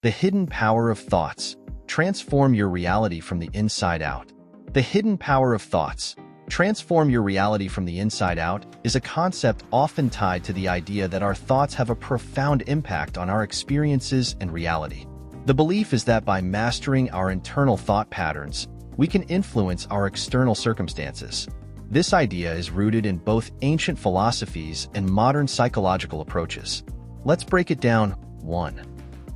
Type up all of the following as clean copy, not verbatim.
The hidden power of thoughts. Transform your reality from the inside out. The hidden power of thoughts. Transform your reality from the inside out is a concept often tied to the idea that our thoughts have a profound impact on our experiences and reality. The belief is that by mastering our internal thought patterns, we can influence our external circumstances. This idea is rooted in both ancient philosophies and modern psychological approaches. Let's break it down. 1.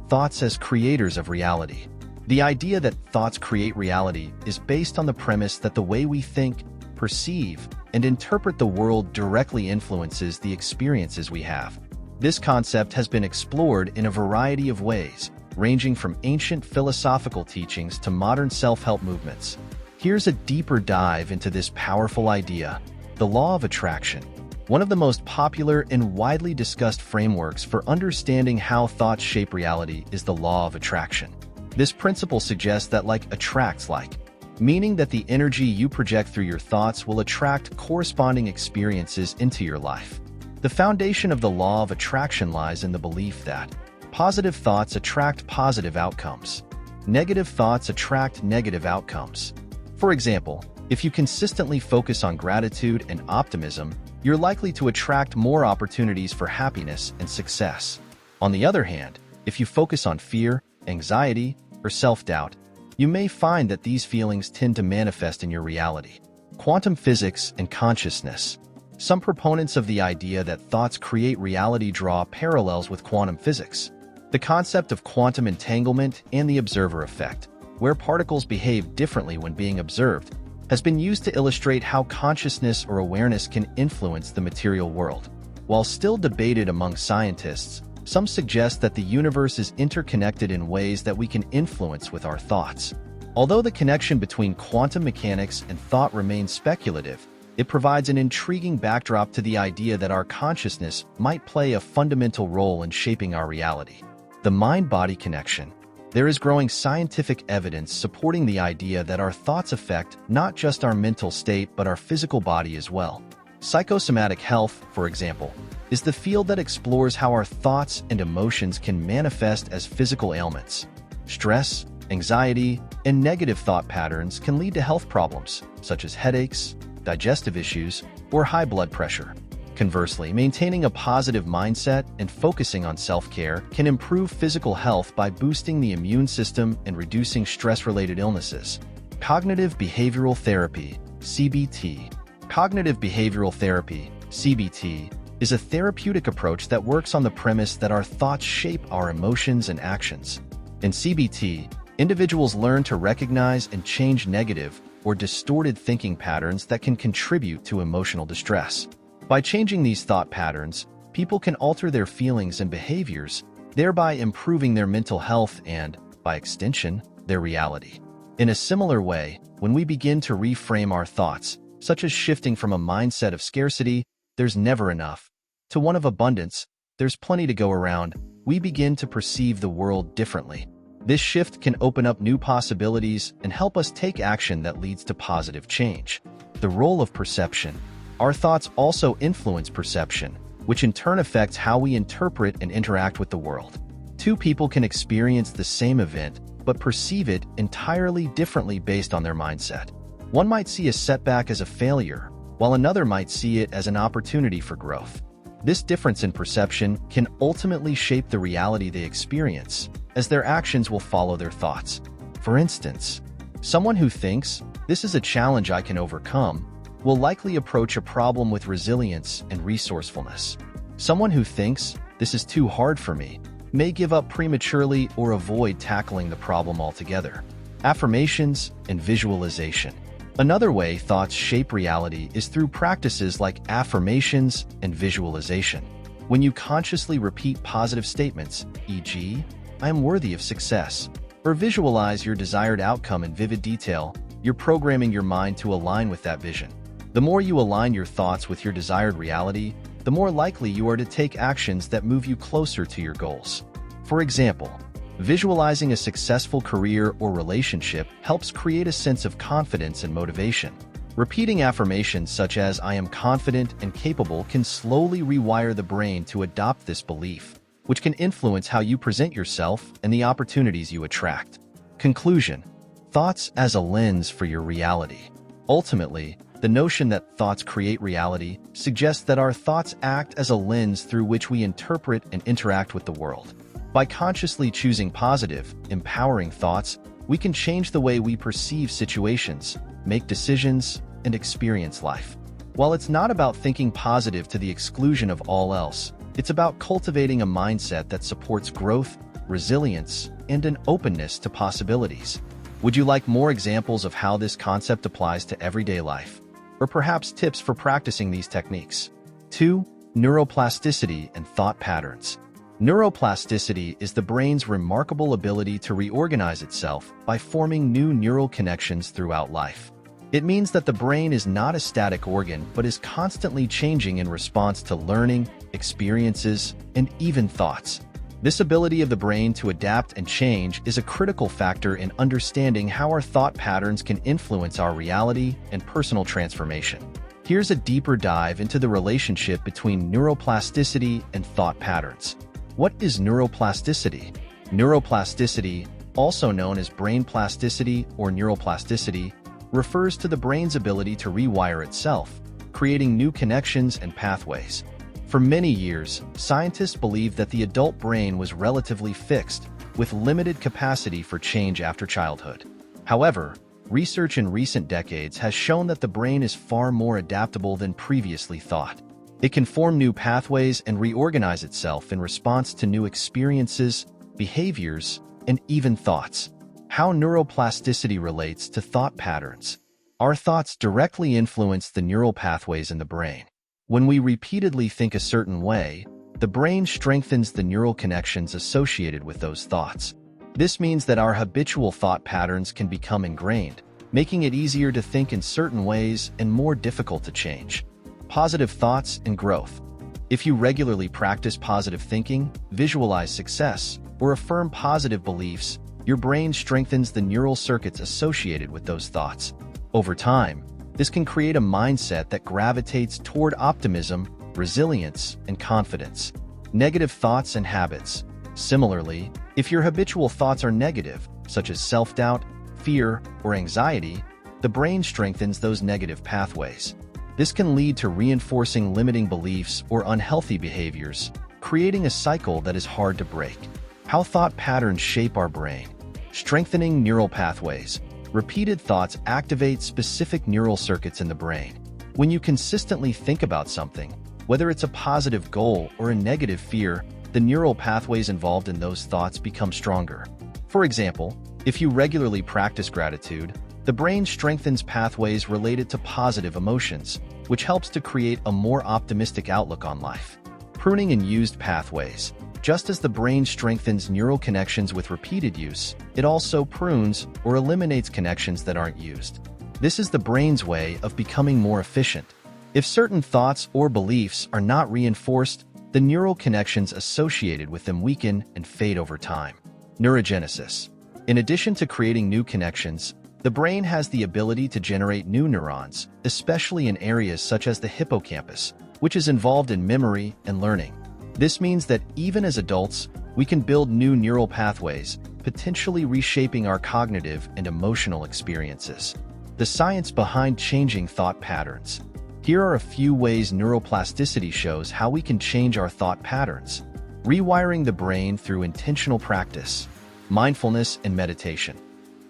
Thoughts as creators of reality. The idea that thoughts create reality is based on the premise that the way we think, perceive, and interpret the world directly influences the experiences we have. This concept has been explored in a variety of ways, ranging from ancient philosophical teachings to modern self-help movements. Here's a deeper dive into this powerful idea, the law of attraction. One of the most popular and widely discussed frameworks for understanding how thoughts shape reality is the law of attraction. This principle suggests that like attracts like, meaning that the energy you project through your thoughts will attract corresponding experiences into your life. The foundation of the law of attraction lies in the belief that positive thoughts attract positive outcomes. Negative thoughts attract negative outcomes. For example, if you consistently focus on gratitude and optimism, you're likely to attract more opportunities for happiness and success. On the other hand, if you focus on fear, anxiety, or self-doubt, you may find that these feelings tend to manifest in your reality. Quantum physics and consciousness. Some proponents of the idea that thoughts create reality draw parallels with quantum physics. The concept of quantum entanglement and the observer effect, where particles behave differently when being observed, has been used to illustrate how consciousness or awareness can influence the material world. While still debated among scientists, some suggest that the universe is interconnected in ways that we can influence with our thoughts. Although the connection between quantum mechanics and thought remains speculative, it provides an intriguing backdrop to the idea that our consciousness might play a fundamental role in shaping our reality. The mind-body connection. There is growing scientific evidence supporting the idea that our thoughts affect not just our mental state but our physical body as well. Psychosomatic health, for example, is the field that explores how our thoughts and emotions can manifest as physical ailments. Stress, anxiety, and negative thought patterns can lead to health problems, such as headaches, digestive issues, or high blood pressure. Conversely, maintaining a positive mindset and focusing on self-care can improve physical health by boosting the immune system and reducing stress-related illnesses. Cognitive behavioral therapy, CBT. Cognitive behavioral therapy, CBT, is a therapeutic approach that works on the premise that our thoughts shape our emotions and actions. In CBT, individuals learn to recognize and change negative or distorted thinking patterns that can contribute to emotional distress. By changing these thought patterns, people can alter their feelings and behaviors, thereby improving their mental health and, by extension, their reality. In a similar way, when we begin to reframe our thoughts, such as shifting from a mindset of scarcity, there's never enough, to one of abundance, there's plenty to go around, we begin to perceive the world differently. This shift can open up new possibilities and help us take action that leads to positive change. The role of perception. Our thoughts also influence perception, which in turn affects how we interpret and interact with the world. Two people can experience the same event, but perceive it entirely differently based on their mindset. One might see a setback as a failure, while another might see it as an opportunity for growth. This difference in perception can ultimately shape the reality they experience, as their actions will follow their thoughts. For instance, someone who thinks, "This is a challenge I can overcome," will likely approach a problem with resilience and resourcefulness. Someone who thinks, "This is too hard for me," may give up prematurely or avoid tackling the problem altogether. Affirmations and visualization. Another way thoughts shape reality is through practices like affirmations and visualization. When you consciously repeat positive statements, e.g., "I am worthy of success," or visualize your desired outcome in vivid detail, you're programming your mind to align with that vision. The more you align your thoughts with your desired reality, the more likely you are to take actions that move you closer to your goals. For example, visualizing a successful career or relationship helps create a sense of confidence and motivation. Repeating affirmations such as "I am confident and capable" can slowly rewire the brain to adopt this belief. which can influence how you present yourself and the opportunities you attract. Conclusion: thoughts as a lens for your reality. Ultimately, the notion that thoughts create reality suggests that our thoughts act as a lens through which we interpret and interact with the world. By consciously choosing positive, empowering thoughts, we can change the way we perceive situations, make decisions, and experience life. While it's not about thinking positive to the exclusion of all else, it's about cultivating a mindset that supports growth, resilience, and an openness to possibilities. Would you like more examples of how this concept applies to everyday life? Or perhaps tips for practicing these techniques? 2. Neuroplasticity and thought patterns. Neuroplasticity is the brain's remarkable ability to reorganize itself by forming new neural connections throughout life. It means that the brain is not a static organ but is constantly changing in response to learning, experiences, and even thoughts. This ability of the brain to adapt and change is a critical factor in understanding how our thought patterns can influence our reality and personal transformation. Here's a deeper dive into the relationship between neuroplasticity and thought patterns. What is neuroplasticity? Neuroplasticity, also known as brain plasticity or neuroplasticity, refers to the brain's ability to rewire itself, creating new connections and pathways. For many years, scientists believed that the adult brain was relatively fixed, with limited capacity for change after childhood. However, research in recent decades has shown that the brain is far more adaptable than previously thought. It can form new pathways and reorganize itself in response to new experiences, behaviors, and even thoughts. How neuroplasticity relates to thought patterns. Our thoughts directly influence the neural pathways in the brain. When we repeatedly think a certain way, the brain strengthens the neural connections associated with those thoughts. This means that our habitual thought patterns can become ingrained, making it easier to think in certain ways and more difficult to change. Positive thoughts and growth. If you regularly practice positive thinking, visualize success, or affirm positive beliefs, your brain strengthens the neural circuits associated with those thoughts. Over time, this can create a mindset that gravitates toward optimism, resilience, and confidence. Negative thoughts and habits. Similarly, if your habitual thoughts are negative, such as self-doubt, fear, or anxiety, the brain strengthens those negative pathways. This can lead to reinforcing limiting beliefs or unhealthy behaviors, creating a cycle that is hard to break. How thought patterns shape our brain. Strengthening neural pathways. Repeated thoughts activate specific neural circuits in the brain. When you consistently think about something, whether it's a positive goal or a negative fear, the neural pathways involved in those thoughts become stronger. For example, if you regularly practice gratitude, the brain strengthens pathways related to positive emotions, which helps to create a more optimistic outlook on life. Pruning and used pathways. Just as the brain strengthens neural connections with repeated use, it also prunes or eliminates connections that aren't used. This is the brain's way of becoming more efficient. If certain thoughts or beliefs are not reinforced, the neural connections associated with them weaken and fade over time. Neurogenesis. In addition to creating new connections, the brain has the ability to generate new neurons, especially in areas such as the hippocampus, which is involved in memory and learning. This means that even as adults, we can build new neural pathways, potentially reshaping our cognitive and emotional experiences. The science behind changing thought patterns. Here are a few ways neuroplasticity shows how we can change our thought patterns. Rewiring the brain through intentional practice. Mindfulness and meditation.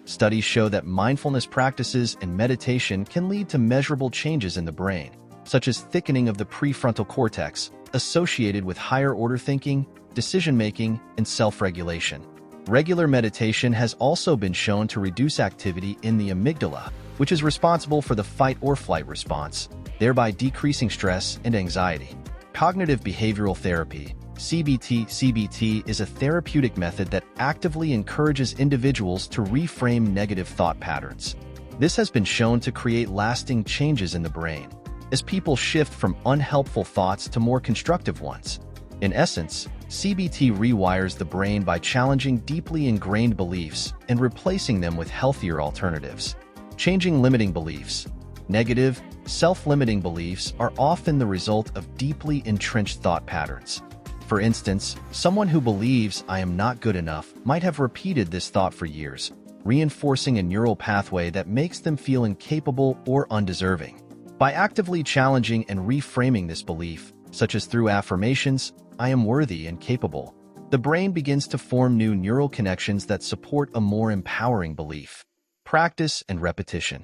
Studies show that mindfulness practices and meditation can lead to measurable changes in the brain, such as thickening of the prefrontal cortex, associated with higher-order thinking, decision-making, and self-regulation. Regular meditation has also been shown to reduce activity in the amygdala, which is responsible for the fight-or-flight response, thereby decreasing stress and anxiety. Cognitive behavioral therapy, CBT is a therapeutic method that actively encourages individuals to reframe negative thought patterns. This has been shown to create lasting changes in the brain, as people shift from unhelpful thoughts to more constructive ones. In essence, CBT rewires the brain by challenging deeply ingrained beliefs and replacing them with healthier alternatives. Changing limiting beliefs. Negative, self-limiting beliefs are often the result of deeply entrenched thought patterns. For instance, someone who believes I am not good enough might have repeated this thought for years, reinforcing a neural pathway that makes them feel incapable or undeserving. By actively challenging and reframing this belief, such as through affirmations, I am worthy and capable, the brain begins to form new neural connections that support a more empowering belief. Practice and repetition.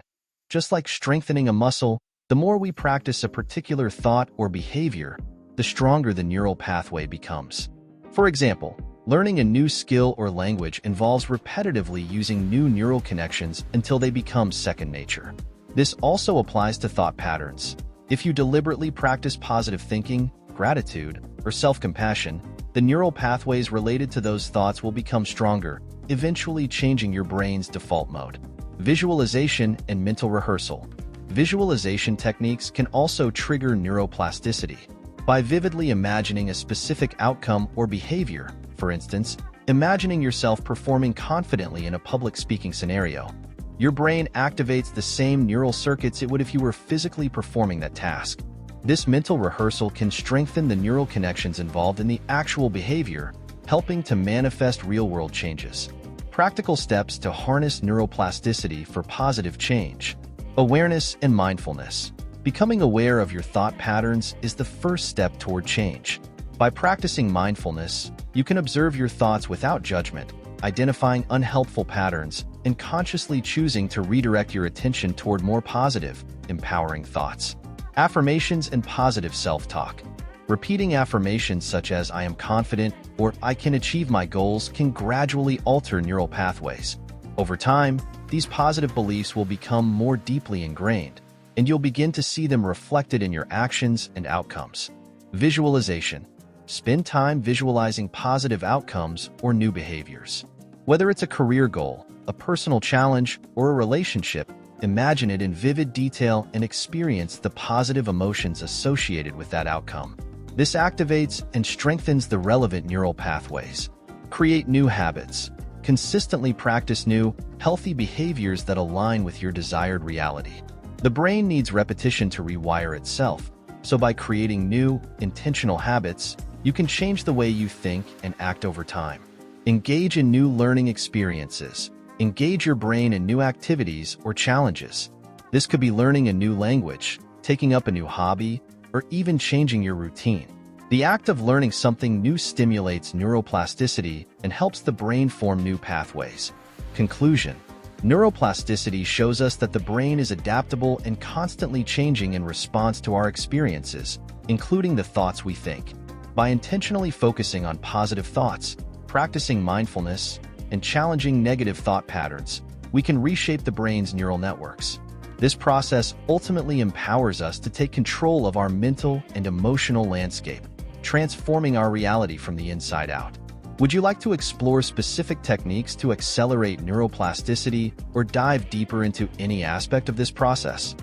Just like strengthening a muscle, the more we practice a particular thought or behavior, the stronger the neural pathway becomes. For example, learning a new skill or language involves repetitively using new neural connections until they become second nature. This also applies to thought patterns. If you deliberately practice positive thinking, gratitude, or self-compassion, the neural pathways related to those thoughts will become stronger, eventually changing your brain's default mode. Visualization and mental rehearsal. Visualization techniques can also trigger neuroplasticity. By vividly imagining a specific outcome or behavior, for instance, imagining yourself performing confidently in a public speaking scenario, your brain activates the same neural circuits it would if you were physically performing that task. This mental rehearsal can strengthen the neural connections involved in the actual behavior, helping to manifest real-world changes. Practical steps to harness neuroplasticity for positive change. Awareness and mindfulness. Becoming aware of your thought patterns is the first step toward change. By practicing mindfulness, you can observe your thoughts without judgment, identifying unhelpful patterns, and consciously choosing to redirect your attention toward more positive, empowering thoughts. Affirmations and positive self-talk. Repeating affirmations such as I am confident or I can achieve my goals can gradually alter neural pathways. Over time, these positive beliefs will become more deeply ingrained, and you'll begin to see them reflected in your actions and outcomes. Visualization. Spend time visualizing positive outcomes or new behaviors. Whether it's a career goal, a personal challenge, or a relationship, imagine it in vivid detail and experience the positive emotions associated with that outcome. This activates and strengthens the relevant neural pathways. Create new habits. Consistently practice new, healthy behaviors that align with your desired reality. The brain needs repetition to rewire itself, so by creating new, intentional habits, you can change the way you think and act over time. Engage in new learning experiences. Engage your brain in new activities or challenges. This could be learning a new language, taking up a new hobby, or even changing your routine. The act of learning something new stimulates neuroplasticity and helps the brain form new pathways. Conclusion. Neuroplasticity shows us that the brain is adaptable and constantly changing in response to our experiences, including the thoughts we think. By intentionally focusing on positive thoughts, practicing mindfulness, and challenging negative thought patterns, we can reshape the brain's neural networks. This process ultimately empowers us to take control of our mental and emotional landscape, transforming our reality from the inside out. Would you like to explore specific techniques to accelerate neuroplasticity or dive deeper into any aspect of this process?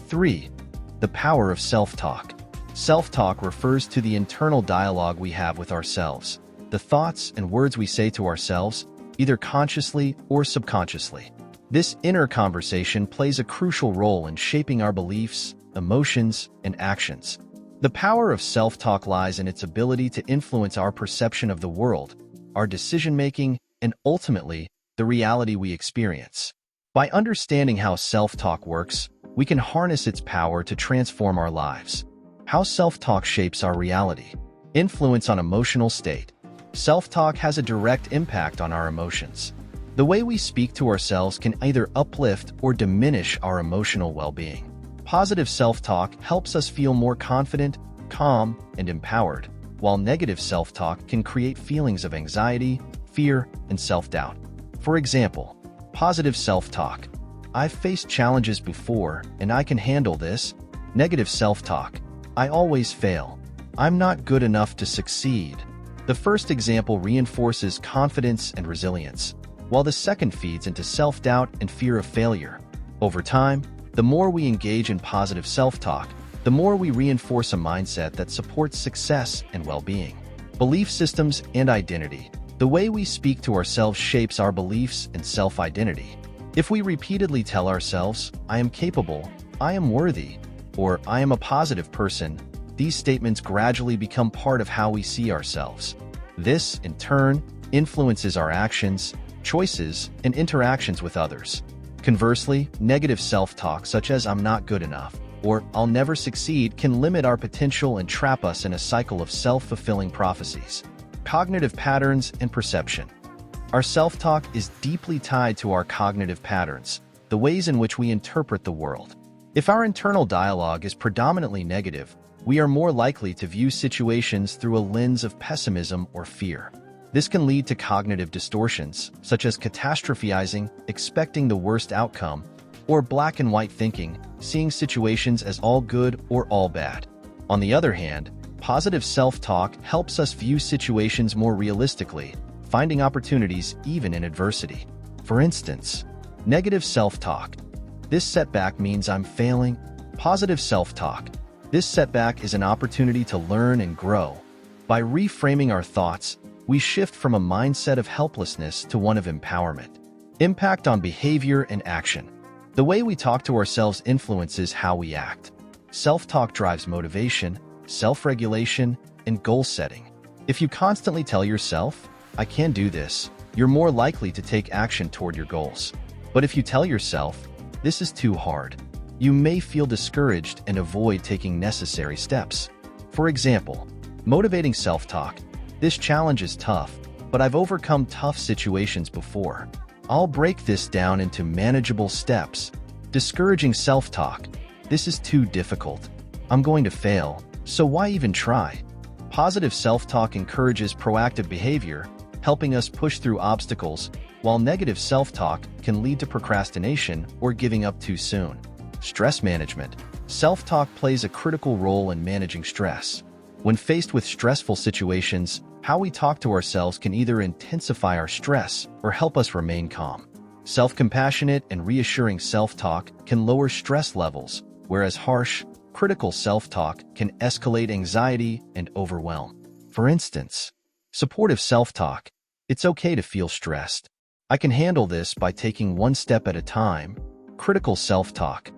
3. The power of self-talk. Self-talk refers to the internal dialogue we have with ourselves, the thoughts and words we say to ourselves, either consciously or subconsciously. This inner conversation plays a crucial role in shaping our beliefs, emotions, and actions. The power of self-talk lies in its ability to influence our perception of the world, our decision-making, and ultimately, the reality we experience. By understanding how self-talk works, we can harness its power to transform our lives. How self-talk shapes our reality. Influence on emotional state. Self-talk has a direct impact on our emotions. The way we speak to ourselves can either uplift or diminish our emotional well-being. Positive self-talk helps us feel more confident, calm, and empowered, while negative self-talk can create feelings of anxiety, fear, and self-doubt. For example, positive self-talk. I've faced challenges before, and I can handle this. Negative self-talk. I always fail. I'm not good enough to succeed. The first example reinforces confidence and resilience, while the second feeds into self-doubt and fear of failure. Over time, the more we engage in positive self-talk, the more we reinforce a mindset that supports success and well-being. Belief systems and identity. The way we speak to ourselves shapes our beliefs and self-identity. If we repeatedly tell ourselves, I am capable, I am worthy, or I am a positive person, these statements gradually become part of how we see ourselves. This, in turn, influences our actions, choices, and interactions with others. Conversely, negative self-talk such as "I'm not good enough" or "I'll never succeed" can limit our potential and trap us in a cycle of self-fulfilling prophecies. Cognitive patterns and perception. Our self-talk is deeply tied to our cognitive patterns, the ways in which we interpret the world. If our internal dialogue is predominantly negative, we are more likely to view situations through a lens of pessimism or fear. This can lead to cognitive distortions, such as catastrophizing, expecting the worst outcome, or black and white thinking, seeing situations as all good or all bad. On the other hand, positive self-talk helps us view situations more realistically, finding opportunities even in adversity. For instance, negative self-talk. "This setback means I'm failing." Positive self-talk. "This setback is an opportunity to learn and grow." By reframing our thoughts, we shift from a mindset of helplessness to one of empowerment. Impact on behavior and action. The way we talk to ourselves influences how we act. Self-talk drives motivation, self-regulation, and goal setting. If you constantly tell yourself, "I can do this," you're more likely to take action toward your goals. But if you tell yourself, "This is too hard," you may feel discouraged and avoid taking necessary steps. For example, motivating self-talk. "This challenge is tough, but I've overcome tough situations before. I'll break this down into manageable steps." Discouraging self-talk. "This is too difficult. I'm going to fail, so why even try?" Positive self-talk encourages proactive behavior, helping us push through obstacles, while negative self-talk can lead to procrastination or giving up too soon. Stress management. Self-talk plays a critical role in managing stress. When faced with stressful situations, how we talk to ourselves can either intensify our stress or help us remain calm. Self-compassionate and reassuring self-talk can lower stress levels, whereas harsh, critical self-talk can escalate anxiety and overwhelm. For instance, supportive self-talk. "It's okay to feel stressed. I can handle this by taking one step at a time." Critical self-talk.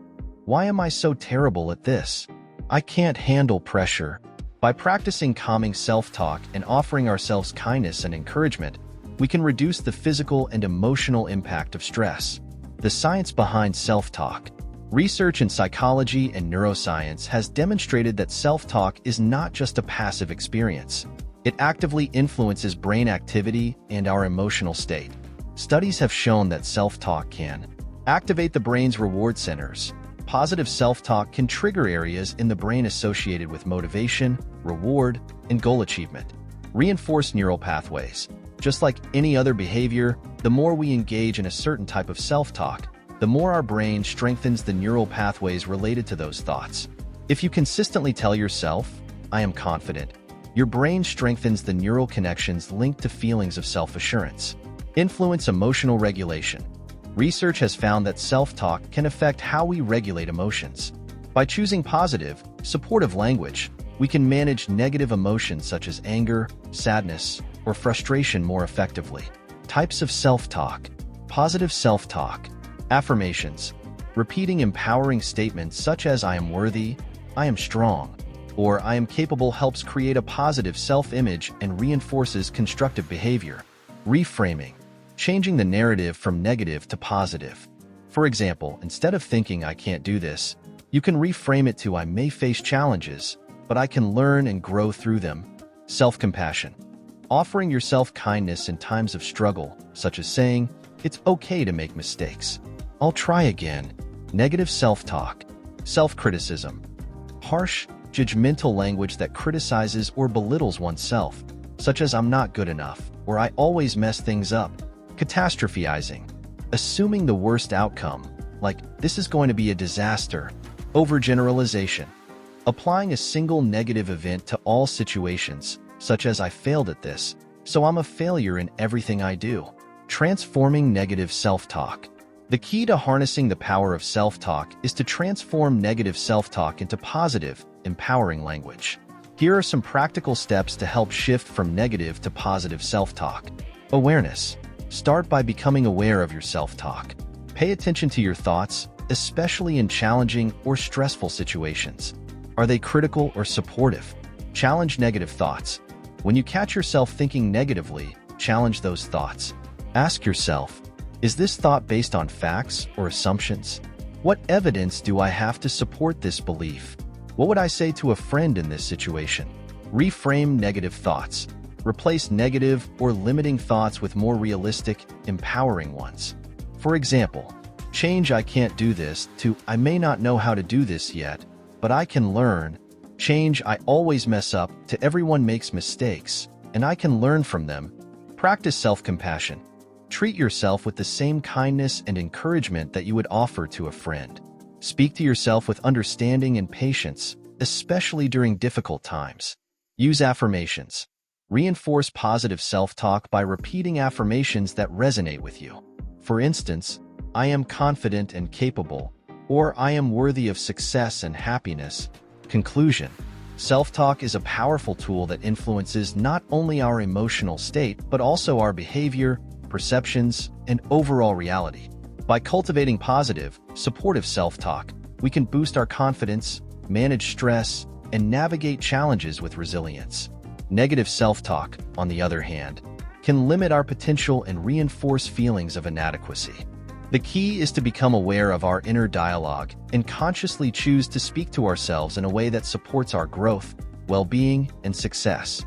"Why am I so terrible at this? I can't handle pressure." By practicing calming self-talk and offering ourselves kindness and encouragement, we can reduce the physical and emotional impact of stress. The science behind self-talk. Research in psychology and neuroscience has demonstrated that self-talk is not just a passive experience. It actively influences brain activity and our emotional state. Studies have shown that self-talk can activate the brain's reward centers. Positive self-talk can trigger areas in the brain associated with motivation, reward, and goal achievement. Reinforce neural pathways. Just like any other behavior, the more we engage in a certain type of self-talk, the more our brain strengthens the neural pathways related to those thoughts. If you consistently tell yourself, "I am confident," your brain strengthens the neural connections linked to feelings of self-assurance. Influence emotional regulation. Research has found that self-talk can affect how we regulate emotions. By choosing positive, supportive language, we can manage negative emotions such as anger, sadness, or frustration more effectively. Types of self-talk. Positive self-talk. Affirmations. Repeating empowering statements such as "I am worthy," "I am strong," or "I am capable" helps create a positive self-image and reinforces constructive behavior. Reframing. Changing the narrative from negative to positive. For example, instead of thinking "I can't do this," you can reframe it to "I may face challenges, but I can learn and grow through them." Self-compassion. Offering yourself kindness in times of struggle, such as saying, "It's okay to make mistakes. I'll try again." Negative self-talk. Self-criticism. Harsh, judgmental language that criticizes or belittles oneself, such as "I'm not good enough," or "I always mess things up." Catastrophizing. Assuming the worst outcome, like "This is going to be a disaster." Overgeneralization. Applying a single negative event to all situations, such as "I failed at this, so I'm a failure in everything I do." Transforming negative self-talk. The key to harnessing the power of self-talk is to transform negative self-talk into positive, empowering language. Here are some practical steps to help shift from negative to positive self-talk. Awareness. Start by becoming aware of your self-talk. Pay attention to your thoughts, especially in challenging or stressful situations. Are they critical or supportive? Challenge negative thoughts. When you catch yourself thinking negatively, challenge those thoughts. Ask yourself, is this thought based on facts or assumptions? What evidence do I have to support this belief? What would I say to a friend in this situation? Reframe negative thoughts. Replace negative or limiting thoughts with more realistic, empowering ones. For example, change "I can't do this" to "I may not know how to do this yet, but I can learn." Change "I always mess up" to "Everyone makes mistakes, and I can learn from them." Practice self-compassion. Treat yourself with the same kindness and encouragement that you would offer to a friend. Speak to yourself with understanding and patience, especially during difficult times. Use affirmations. Reinforce positive self-talk by repeating affirmations that resonate with you. For instance, "I am confident and capable," or "I am worthy of success and happiness." Conclusion: self-talk is a powerful tool that influences not only our emotional state, but also our behavior, perceptions, and overall reality. By cultivating positive, supportive self-talk, we can boost our confidence, manage stress, and navigate challenges with resilience. Negative self-talk, on the other hand, can limit our potential and reinforce feelings of inadequacy. The key is to become aware of our inner dialogue and consciously choose to speak to ourselves in a way that supports our growth, well-being, and success.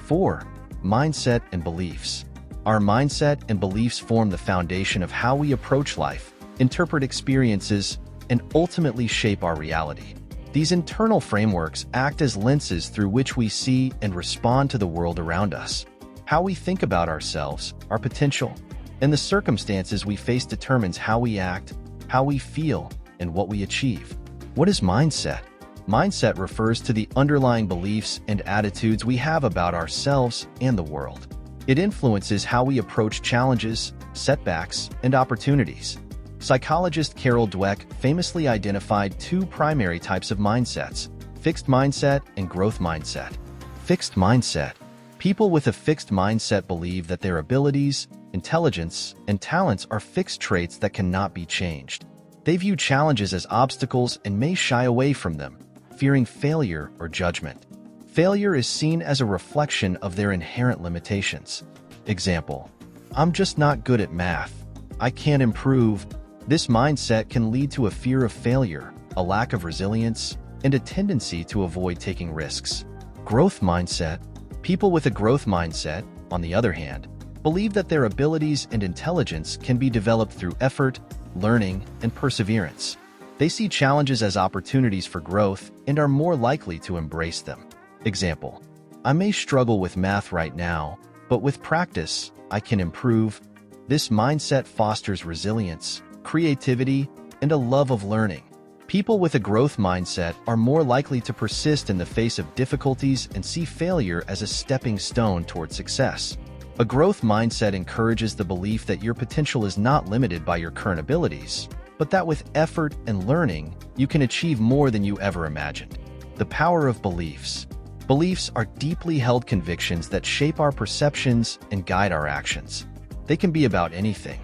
4. Mindset and beliefs. Our mindset and beliefs form the foundation of how we approach life, interpret experiences, and ultimately shape our reality. These internal frameworks act as lenses through which we see and respond to the world around us. How we think about ourselves, our potential, and the circumstances we face determines how we act, how we feel, and what we achieve. What is mindset? Mindset refers to the underlying beliefs and attitudes we have about ourselves and the world. It influences how we approach challenges, setbacks, and opportunities. Psychologist Carol Dweck famously identified two primary types of mindsets: fixed mindset and growth mindset. Fixed mindset. People with a fixed mindset believe that their abilities, intelligence, and talents are fixed traits that cannot be changed. They view challenges as obstacles and may shy away from them, fearing failure or judgment. Failure is seen as a reflection of their inherent limitations. Example: "I'm just not good at math. I can't improve." This mindset can lead to a fear of failure, a lack of resilience, and a tendency to avoid taking risks. Growth mindset. People with a growth mindset, on the other hand, believe that their abilities and intelligence can be developed through effort, learning, and perseverance. They see challenges as opportunities for growth and are more likely to embrace them. Example: "I may struggle with math right now, but with practice, I can improve." This mindset fosters resilience, creativity, and a love of learning. People with a growth mindset are more likely to persist in the face of difficulties and see failure as a stepping stone toward success. A growth mindset encourages the belief that your potential is not limited by your current abilities, but that with effort and learning, you can achieve more than you ever imagined. The power of beliefs. Beliefs are deeply held convictions that shape our perceptions and guide our actions. They can be about anything: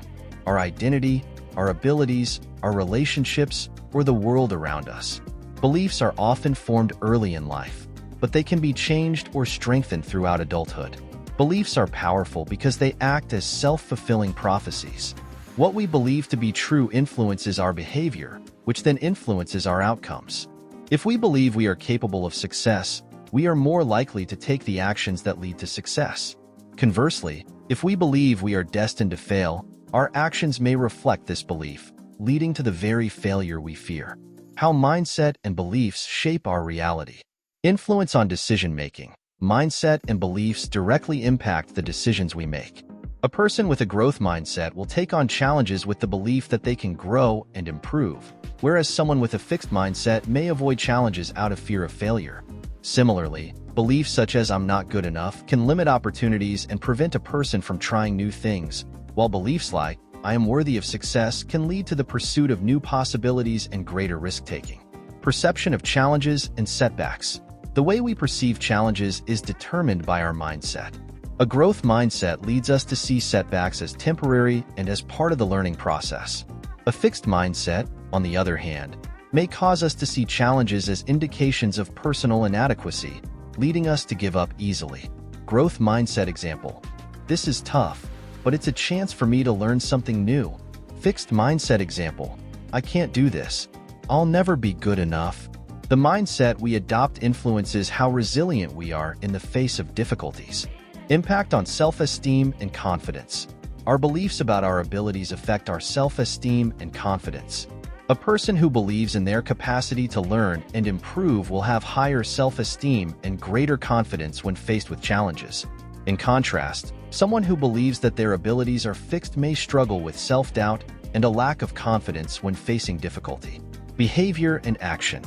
our identity, our abilities, our relationships, or the world around us. Beliefs are often formed early in life, but they can be changed or strengthened throughout adulthood. Beliefs are powerful because they act as self-fulfilling prophecies. What we believe to be true influences our behavior, which then influences our outcomes. If we believe we are capable of success, we are more likely to take the actions that lead to success. Conversely, if we believe we are destined to fail, our actions may reflect this belief, leading to the very failure we fear. How mindset and beliefs shape our reality. Influence on decision-making. Mindset and beliefs directly impact the decisions we make. A person with a growth mindset will take on challenges with the belief that they can grow and improve, whereas someone with a fixed mindset may avoid challenges out of fear of failure. Similarly, beliefs such as "I'm not good enough" can limit opportunities and prevent a person from trying new things, while beliefs like "I am worthy of success" can lead to the pursuit of new possibilities and greater risk-taking. Perception of challenges and setbacks. The way we perceive challenges is determined by our mindset. A growth mindset leads us to see setbacks as temporary and as part of the learning process. A fixed mindset, on the other hand, may cause us to see challenges as indications of personal inadequacy, leading us to give up easily. Growth mindset example. This is tough, but it's a chance for me to learn something new. Fixed mindset example. I can't do this. I'll never be good enough. The mindset we adopt influences how resilient we are in the face of difficulties. Impact on self-esteem and confidence. Our beliefs about our abilities affect our self-esteem and confidence. A person who believes in their capacity to learn and improve will have higher self-esteem and greater confidence when faced with challenges. In contrast, someone who believes that their abilities are fixed may struggle with self-doubt and a lack of confidence when facing difficulty. Behavior and action.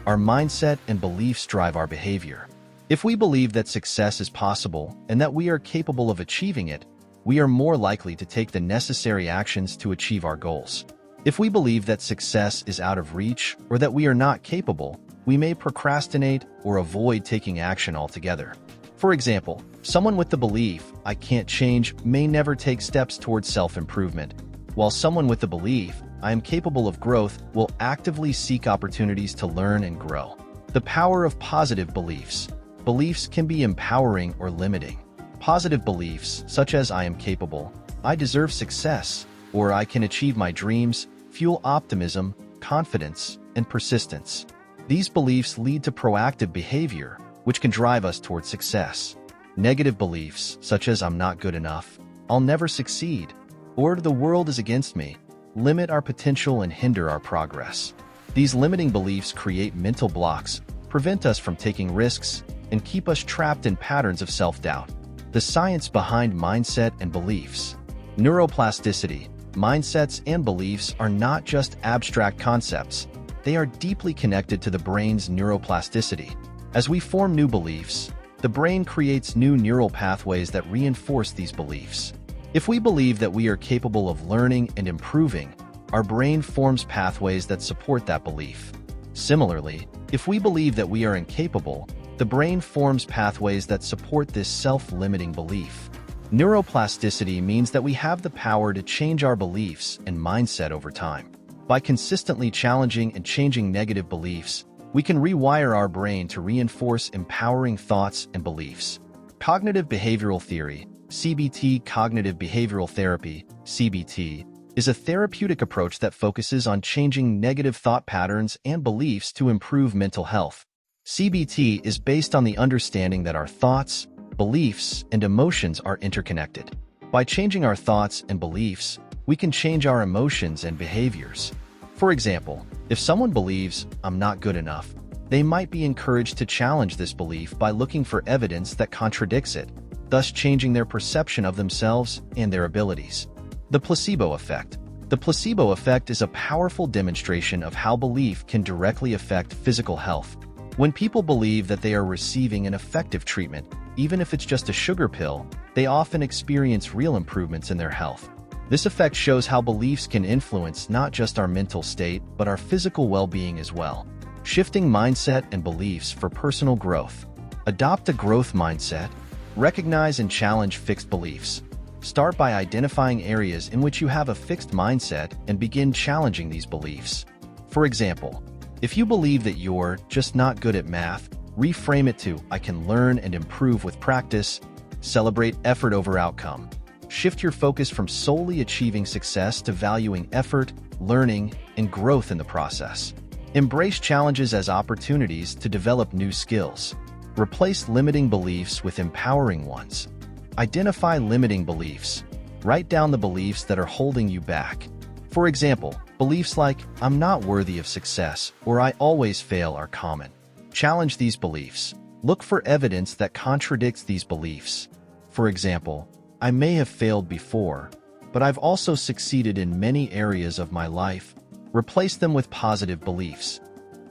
Our mindset and beliefs drive our behavior. If we believe that success is possible and that we are capable of achieving it, we are more likely to take the necessary actions to achieve our goals. If we believe that success is out of reach or that we are not capable, we may procrastinate or avoid taking action altogether. For example, someone with the belief, "I can't change," may never take steps towards self-improvement, while someone with the belief, "I am capable of growth," will actively seek opportunities to learn and grow. The power of positive beliefs. Beliefs can be empowering or limiting. Positive beliefs, such as "I am capable," "I deserve success," or "I can achieve my dreams," fuel optimism, confidence, and persistence. These beliefs lead to proactive behavior, which can drive us toward success. Negative beliefs, such as "I'm not good enough," "I'll never succeed," or "the world is against me," limit our potential and hinder our progress. These limiting beliefs create mental blocks, prevent us from taking risks, and keep us trapped in patterns of self-doubt. The science behind mindset and beliefs. Neuroplasticity. Mindsets and beliefs are not just abstract concepts. They are deeply connected to the brain's neuroplasticity. As we form new beliefs, the brain creates new neural pathways that reinforce these beliefs. If we believe that we are capable of learning and improving, our brain forms pathways that support that belief. Similarly, if we believe that we are incapable, the brain forms pathways that support this self-limiting belief. Neuroplasticity means that we have the power to change our beliefs and mindset over time. By consistently challenging and changing negative beliefs, we can rewire our brain to reinforce empowering thoughts and beliefs. Cognitive behavioral theory, CBT. Cognitive behavioral therapy, CBT, is a therapeutic approach that focuses on changing negative thought patterns and beliefs to improve mental health. CBT is based on the understanding that our thoughts, beliefs, and emotions are interconnected. By changing our thoughts and beliefs, we can change our emotions and behaviors. For example, if someone believes, "I'm not good enough," they might be encouraged to challenge this belief by looking for evidence that contradicts it, thus changing their perception of themselves and their abilities. The placebo effect. The placebo effect is a powerful demonstration of how belief can directly affect physical health. When people believe that they are receiving an effective treatment, even if it's just a sugar pill, they often experience real improvements in their health. This effect shows how beliefs can influence not just our mental state, but our physical well-being as well. Shifting mindset and beliefs for personal growth. Adopt a growth mindset. Recognize and challenge fixed beliefs. Start by identifying areas in which you have a fixed mindset and begin challenging these beliefs. For example, if you believe that you're just not good at math, reframe it to "I can learn and improve with practice." Celebrate effort over outcome. Shift your focus from solely achieving success to valuing effort, learning, and growth in the process. Embrace challenges as opportunities to develop new skills. Replace limiting beliefs with empowering ones. Identify limiting beliefs. Write down the beliefs that are holding you back. For example, beliefs like "I'm not worthy of success" or "I always fail" are common. Challenge these beliefs. Look for evidence that contradicts these beliefs. For example, "I may have failed before, but I've also succeeded in many areas of my life." Replace them with positive beliefs.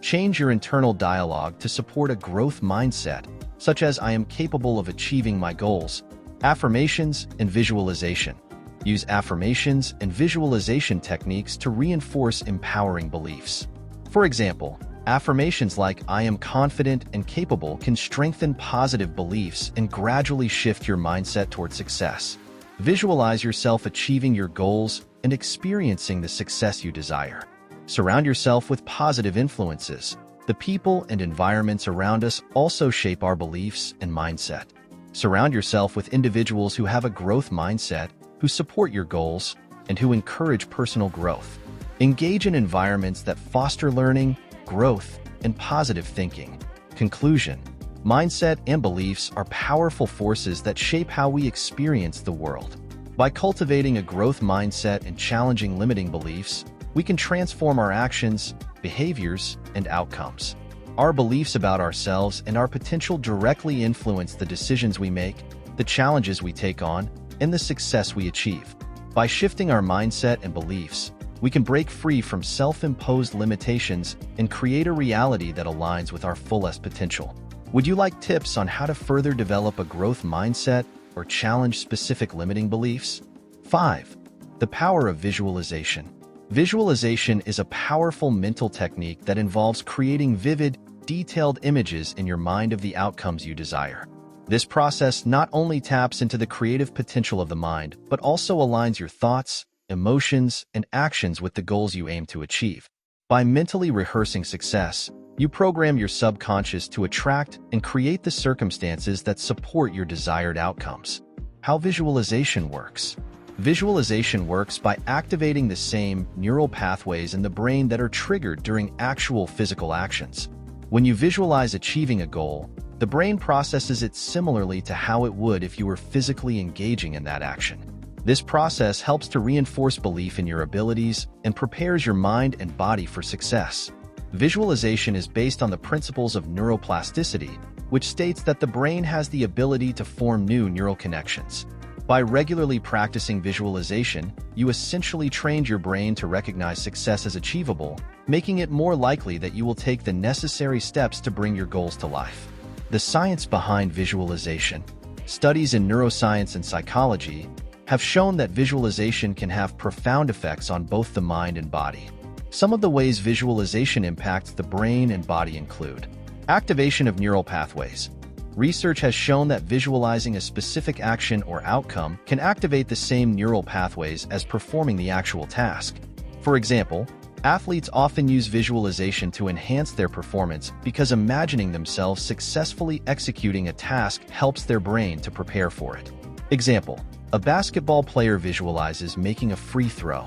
Change your internal dialogue to support a growth mindset, such as "I am capable of achieving my goals." Affirmations and visualization. Use affirmations and visualization techniques to reinforce empowering beliefs. For example, affirmations like "I am confident and capable" can strengthen positive beliefs and gradually shift your mindset toward success. Visualize yourself achieving your goals and experiencing the success you desire. Surround yourself with positive influences. The people and environments around us also shape our beliefs and mindset. Surround yourself with individuals who have a growth mindset, who support your goals, and who encourage personal growth. Engage in environments that foster learning, growth, and positive thinking. Conclusion: mindset and beliefs are powerful forces that shape how we experience the world. By cultivating a growth mindset and challenging limiting beliefs, we can transform our actions, behaviors, and outcomes. Our beliefs about ourselves and our potential directly influence the decisions we make, the challenges we take on, and the success we achieve. By shifting our mindset and beliefs, we can break free from self-imposed limitations and create a reality that aligns with our fullest potential. Would you like tips on how to further develop a growth mindset or challenge specific limiting beliefs? 5. The power of visualization. Visualization is a powerful mental technique that involves creating vivid, detailed images in your mind of the outcomes you desire. This process not only taps into the creative potential of the mind, but also aligns your thoughts, emotions, and actions with the goals you aim to achieve. By mentally rehearsing success, you program your subconscious to attract and create the circumstances that support your desired outcomes. How visualization works. Visualization works by activating the same neural pathways in the brain that are triggered during actual physical actions. When you visualize achieving a goal, the brain processes it similarly to how it would if you were physically engaging in that action. This process helps to reinforce belief in your abilities and prepares your mind and body for success. Visualization is based on the principles of neuroplasticity, which states that the brain has the ability to form new neural connections. By regularly practicing visualization, you essentially trained your brain to recognize success as achievable, making it more likely that you will take the necessary steps to bring your goals to life. The science behind visualization. Studies in neuroscience and psychology have shown that visualization can have profound effects on both the mind and body. Some of the ways visualization impacts the brain and body include activation of neural pathways. Research has shown that visualizing a specific action or outcome can activate the same neural pathways as performing the actual task. For example, athletes often use visualization to enhance their performance because imagining themselves successfully executing a task helps their brain to prepare for it. Example: a basketball player visualizes making a free throw.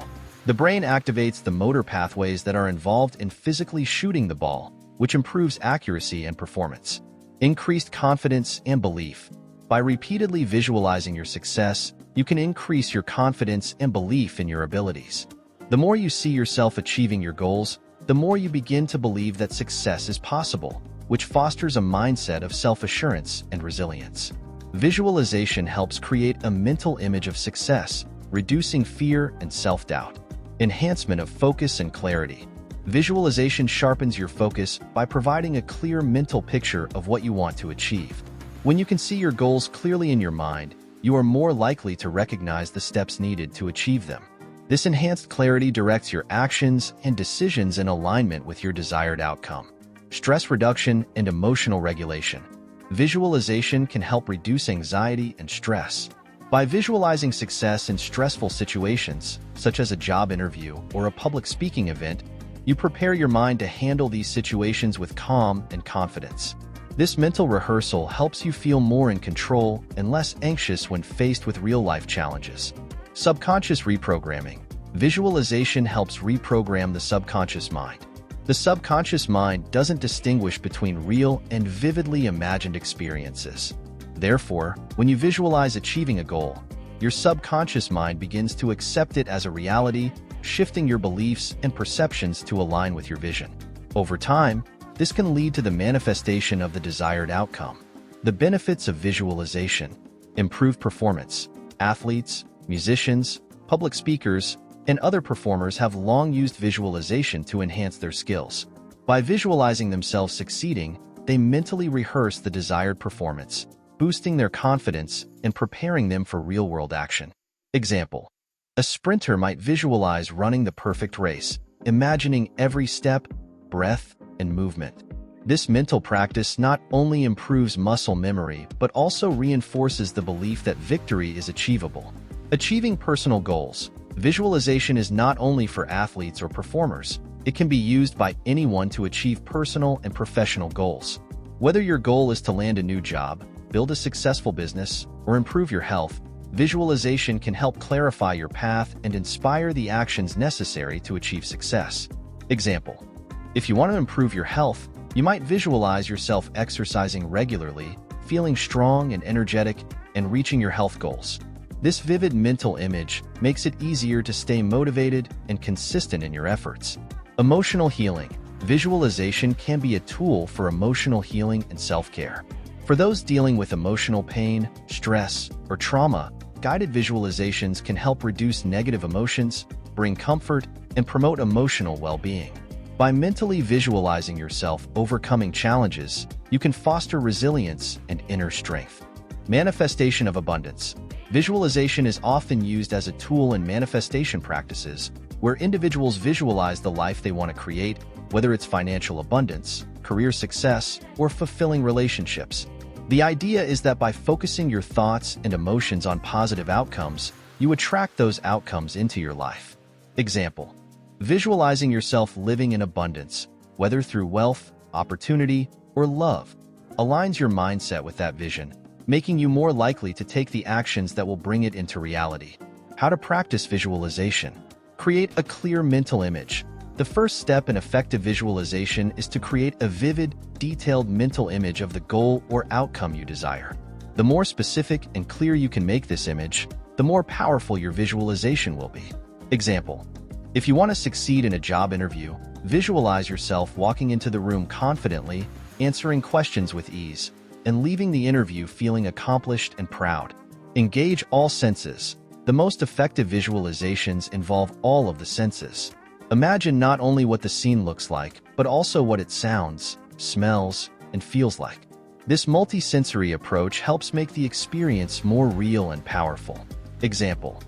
The brain activates the motor pathways that are involved in physically shooting the ball, which improves accuracy and performance. Increased confidence and belief. By repeatedly visualizing your success, you can increase your confidence and belief in your abilities. The more you see yourself achieving your goals, the more you begin to believe that success is possible, which fosters a mindset of self-assurance and resilience. Visualization helps create a mental image of success, reducing fear and self-doubt. Enhancement of focus and clarity. Visualization sharpens your focus by providing a clear mental picture of what you want to achieve. When you can see your goals clearly in your mind, you are more likely to recognize the steps needed to achieve them. This enhanced clarity directs your actions and decisions in alignment with your desired outcome. Stress reduction and emotional regulation. Visualization can help reduce anxiety and stress. By visualizing success in stressful situations, such as a job interview or a public speaking event, you prepare your mind to handle these situations with calm and confidence. This mental rehearsal helps you feel more in control and less anxious when faced with real-life challenges. Subconscious reprogramming. Visualization helps reprogram the subconscious mind. The subconscious mind doesn't distinguish between real and vividly imagined experiences. Therefore, when you visualize achieving a goal, your subconscious mind begins to accept it as a reality, shifting your beliefs and perceptions to align with your vision. Over time, this can lead to the manifestation of the desired outcome. The benefits of visualization: improved performance. Athletes, musicians, public speakers, and other performers have long used visualization to enhance their skills. By visualizing themselves succeeding, they mentally rehearse the desired performance, boosting their confidence and preparing them for real-world action. Example: a sprinter might visualize running the perfect race, imagining every step, breath, and movement. This mental practice not only improves muscle memory but also reinforces the belief that victory is achievable. Achieving personal goals. Visualization is not only for athletes or performers. It can be used by anyone to achieve personal and professional goals. Whether your goal is to land a new job, build a successful business, or improve your health, visualization can help clarify your path and inspire the actions necessary to achieve success. Example: if you want to improve your health, you might visualize yourself exercising regularly, feeling strong and energetic, and reaching your health goals. This vivid mental image makes it easier to stay motivated and consistent in your efforts. Emotional healing. Visualization can be a tool for emotional healing and self-care. For those dealing with emotional pain, stress, or trauma, guided visualizations can help reduce negative emotions, bring comfort, and promote emotional well-being. By mentally visualizing yourself overcoming challenges, you can foster resilience and inner strength. Manifestation of abundance. Visualization is often used as a tool in manifestation practices, where individuals visualize the life they want to create, whether it's financial abundance, career success, or fulfilling relationships. The idea is that by focusing your thoughts and emotions on positive outcomes, you attract those outcomes into your life. Example: visualizing yourself living in abundance, whether through wealth, opportunity, or love, aligns your mindset with that vision, making you more likely to take the actions that will bring it into reality. How to practice visualization. Create a clear mental image. The first step in effective visualization is to create a vivid, detailed mental image of the goal or outcome you desire. The more specific and clear you can make this image, the more powerful your visualization will be. Example: if you want to succeed in a job interview, visualize yourself walking into the room confidently, answering questions with ease, and leaving the interview feeling accomplished and proud. Engage all senses. The most effective visualizations involve all of the senses. Imagine not only what the scene looks like, but also what it sounds, smells, and feels like. This multi-sensory approach helps make the experience more real and powerful. Example: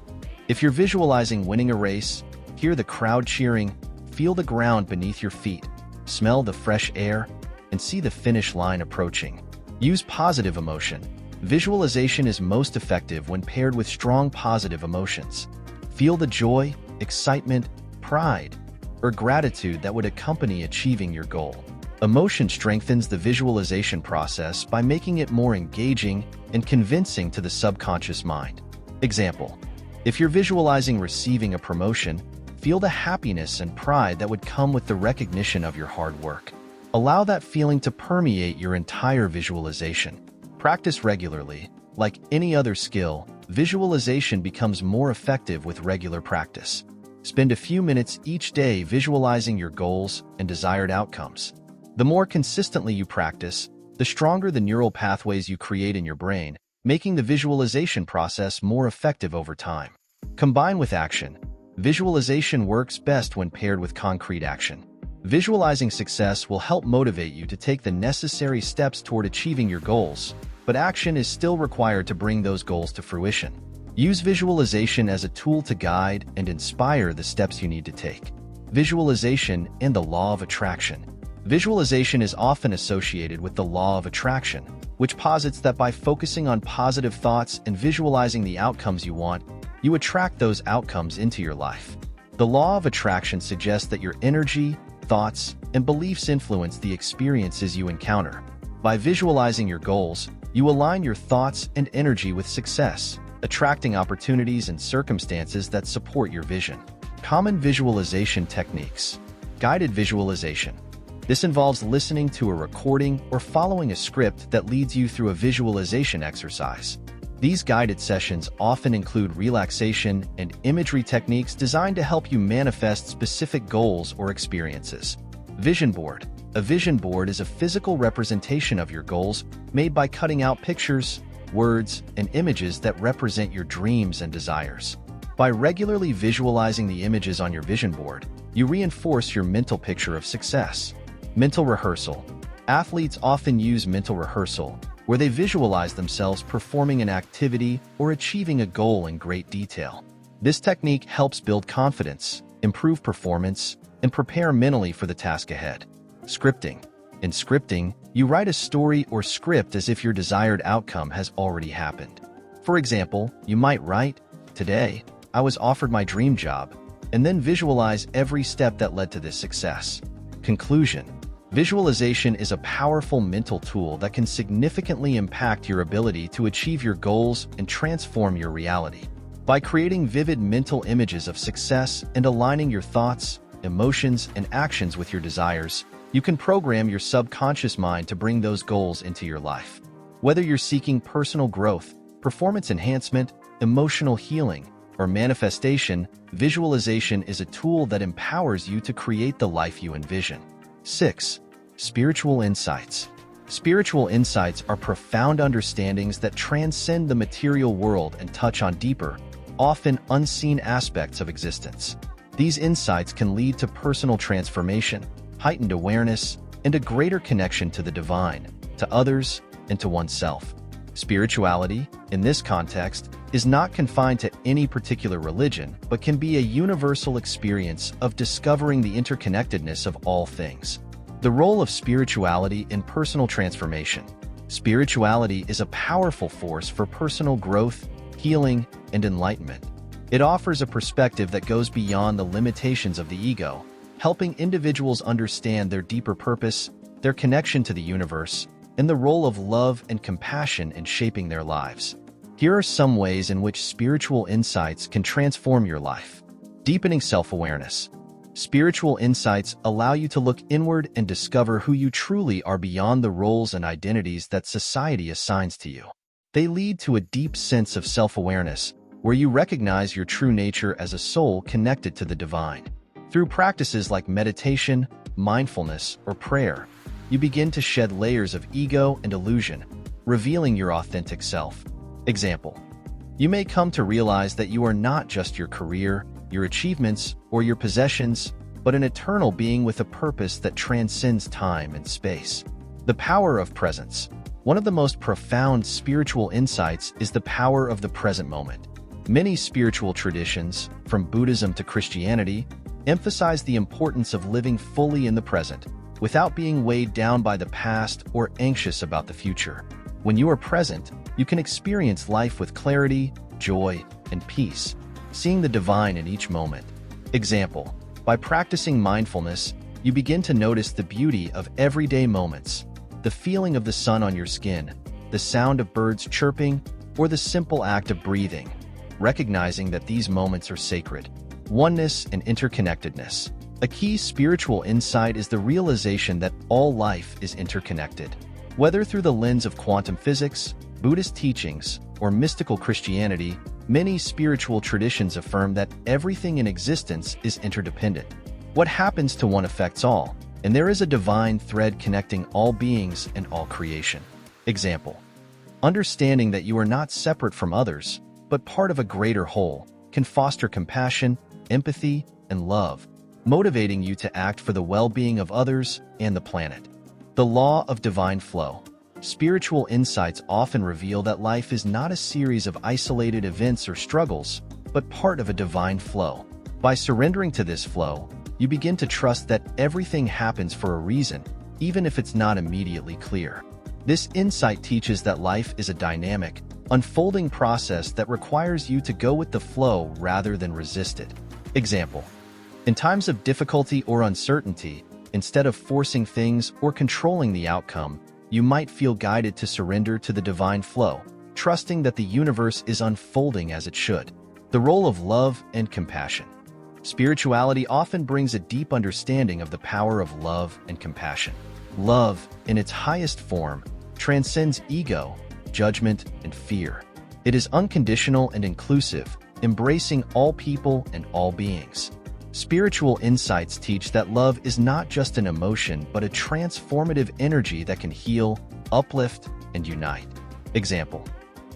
if you're visualizing winning a race, hear the crowd cheering, feel the ground beneath your feet, smell the fresh air, and see the finish line approaching. Use positive emotion. Visualization is most effective when paired with strong positive emotions. Feel the joy, excitement, pride, or gratitude that would accompany achieving your goal. Emotion strengthens the visualization process by making it more engaging and convincing to the subconscious mind. Example: if you're visualizing receiving a promotion, feel the happiness and pride that would come with the recognition of your hard work. Allow that feeling to permeate your entire visualization. Practice regularly. Like any other skill, visualization becomes more effective with regular practice. Spend a few minutes each day visualizing your goals and desired outcomes. The more consistently you practice, the stronger the neural pathways you create in your brain, making the visualization process more effective over time. Combine with action. Visualization works best when paired with concrete action. Visualizing success will help motivate you to take the necessary steps toward achieving your goals, but action is still required to bring those goals to fruition. Use visualization as a tool to guide and inspire the steps you need to take. Visualization and the law of attraction. Visualization is often associated with the law of attraction, which posits that by focusing on positive thoughts and visualizing the outcomes you want, you attract those outcomes into your life. The law of attraction suggests that your energy, thoughts, and beliefs influence the experiences you encounter. By visualizing your goals, you align your thoughts and energy with success, attracting opportunities and circumstances that support your vision. Common visualization techniques. Guided visualization. This involves listening to a recording or following a script that leads you through a visualization exercise. These guided sessions often include relaxation and imagery techniques designed to help you manifest specific goals or experiences. Vision board. A vision board is a physical representation of your goals made by cutting out pictures, words, and images that represent your dreams and desires. By regularly visualizing the images on your vision board, you reinforce your mental picture of success. Mental rehearsal. Athletes often use mental rehearsal, where they visualize themselves performing an activity or achieving a goal in great detail. This technique helps build confidence, improve performance, and prepare mentally for the task ahead. Scripting. In scripting, you write a story or script as if your desired outcome has already happened. For example, you might write, "Today, I was offered my dream job. and then visualize every step that led to this success. Conclusion: visualization is a powerful mental tool that can significantly impact your ability to achieve your goals and transform your reality. By creating vivid mental images of success and aligning your thoughts, emotions, and actions with your desires, you can program your subconscious mind to bring those goals into your life. Whether you're seeking personal growth, performance enhancement, emotional healing, or manifestation, visualization is a tool that empowers you to create the life you envision. 6. Spiritual insights. Spiritual insights are profound understandings that transcend the material world and touch on deeper, often unseen aspects of existence. These insights can lead to personal transformation, heightened awareness, and a greater connection to the divine, to others, and to oneself. Spirituality, in this context, is not confined to any particular religion, but can be a universal experience of discovering the interconnectedness of all things. The role of spirituality in personal transformation. Spirituality is a powerful force for personal growth, healing, and enlightenment. It offers a perspective that goes beyond the limitations of the ego, helping individuals understand their deeper purpose, their connection to the universe, and the role of love and compassion in shaping their lives. Here are some ways in which spiritual insights can transform your life. Deepening self-awareness. Spiritual insights allow you to look inward and discover who you truly are beyond the roles and identities that society assigns to you. They lead to a deep sense of self-awareness, where you recognize your true nature as a soul connected to the divine. Through practices like meditation, mindfulness, or prayer, you begin to shed layers of ego and illusion, revealing your authentic self. Example: you may come to realize that you are not just your career, your achievements, or your possessions, but an eternal being with a purpose that transcends time and space. The power of presence. One of the most profound spiritual insights is the power of the present moment. Many spiritual traditions, from Buddhism to Christianity, emphasize the importance of living fully in the present, without being weighed down by the past or anxious about the future. When you are present, you can experience life with clarity, joy, and peace, seeing the divine in each moment. Example: by practicing mindfulness, you begin to notice the beauty of everyday moments, the feeling of the sun on your skin, the sound of birds chirping, or the simple act of breathing, recognizing that these moments are sacred. Oneness and interconnectedness. A key spiritual insight is the realization that all life is interconnected. Whether through the lens of quantum physics, Buddhist teachings, or mystical Christianity, many spiritual traditions affirm that everything in existence is interdependent. What happens to one affects all, and there is a divine thread connecting all beings and all creation. Example: understanding that you are not separate from others, but part of a greater whole, can foster compassion, empathy, and love, motivating you to act for the well-being of others and the planet. The law of divine flow. Spiritual insights often reveal that life is not a series of isolated events or struggles, but part of a divine flow. By surrendering to this flow, you begin to trust that everything happens for a reason, even if it's not immediately clear. This insight teaches that life is a dynamic, unfolding process that requires you to go with the flow rather than resist it. Example: in times of difficulty or uncertainty, instead of forcing things or controlling the outcome, you might feel guided to surrender to the divine flow, trusting that the universe is unfolding as it should. The role of love and compassion. Spirituality often brings a deep understanding of the power of love and compassion. Love, in its highest form, transcends ego, judgment, and fear. It is unconditional and inclusive, embracing all people and all beings. Spiritual insights teach that love is not just an emotion, but a transformative energy that can heal, uplift, and unite. Example: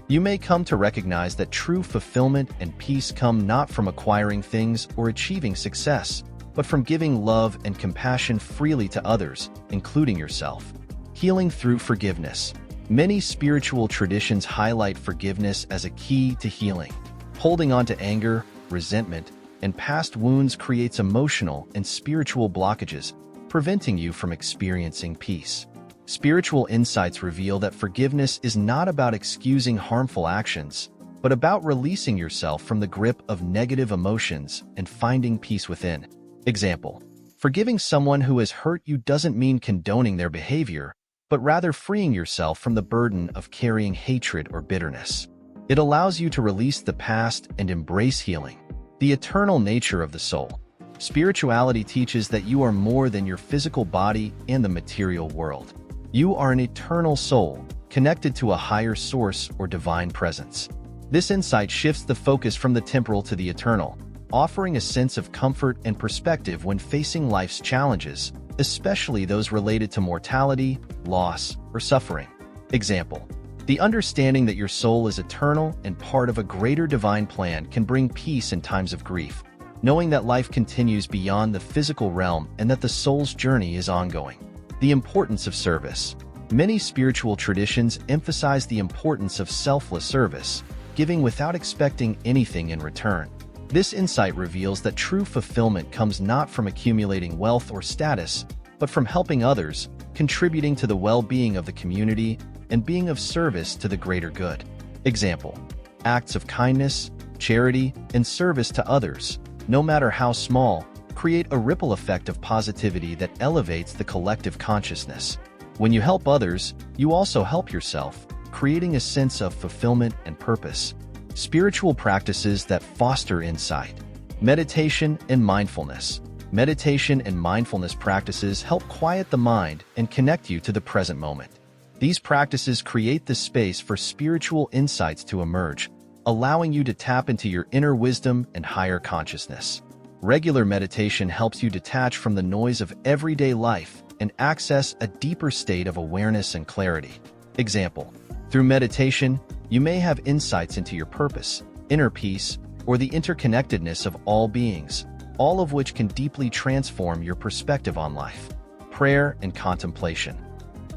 you may come to recognize that true fulfillment and peace come not from acquiring things or achieving success, but from giving love and compassion freely to others, including yourself. Healing through forgiveness. Many spiritual traditions highlight forgiveness as a key to healing. Holding on to anger, resentment, and past wounds creates emotional and spiritual blockages, preventing you from experiencing peace. Spiritual insights reveal that forgiveness is not about excusing harmful actions, but about releasing yourself from the grip of negative emotions and finding peace within. Example: forgiving someone who has hurt you doesn't mean condoning their behavior, but rather freeing yourself from the burden of carrying hatred or bitterness. It allows you to release the past and embrace healing. The eternal nature of the soul. Spirituality teaches that you are more than your physical body and the material world. You are an eternal soul, connected to a higher source or divine presence. This insight shifts the focus from the temporal to the eternal, offering a sense of comfort and perspective when facing life's challenges, especially those related to mortality, loss, or suffering. Example: the understanding that your soul is eternal and part of a greater divine plan can bring peace in times of grief, knowing that life continues beyond the physical realm and that the soul's journey is ongoing. The importance of service. Many spiritual traditions emphasize the importance of selfless service, giving without expecting anything in return. This insight reveals that true fulfillment comes not from accumulating wealth or status, but from helping others, contributing to the well-being of the community, and being of service to the greater good. Example: acts of kindness, charity, and service to others, no matter how small, create a ripple effect of positivity that elevates the collective consciousness. When you help others, you also help yourself, creating a sense of fulfillment and purpose. Spiritual practices that foster insight. Meditation and mindfulness. Meditation and mindfulness practices help quiet the mind and connect you to the present moment. These practices create the space for spiritual insights to emerge, allowing you to tap into your inner wisdom and higher consciousness. Regular meditation helps you detach from the noise of everyday life and access a deeper state of awareness and clarity. Example: through meditation, you may have insights into your purpose, inner peace, or the interconnectedness of all beings, all of which can deeply transform your perspective on life. Prayer and contemplation.